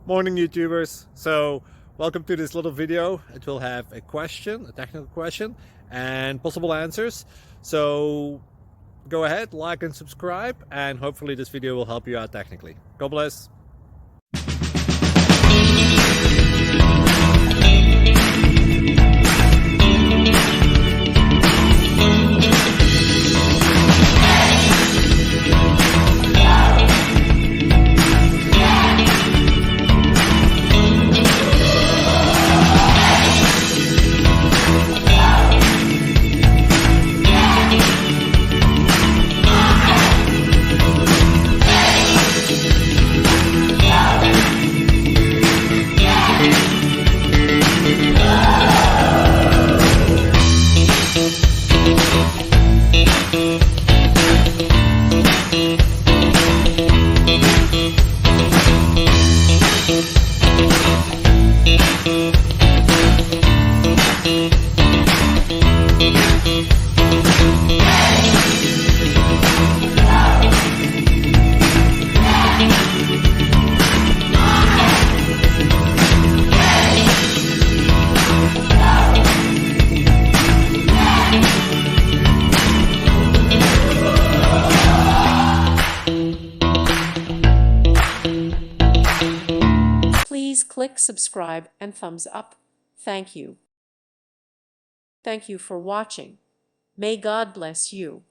Morning YouTubers. So welcome to this little video. It will have a question, a technical question, and possible answers. So go ahead, like and subscribe, and hopefully this video will help you out technically. God bless. Please click subscribe and thumbs up. Thank you. Thank you for watching. May God bless you.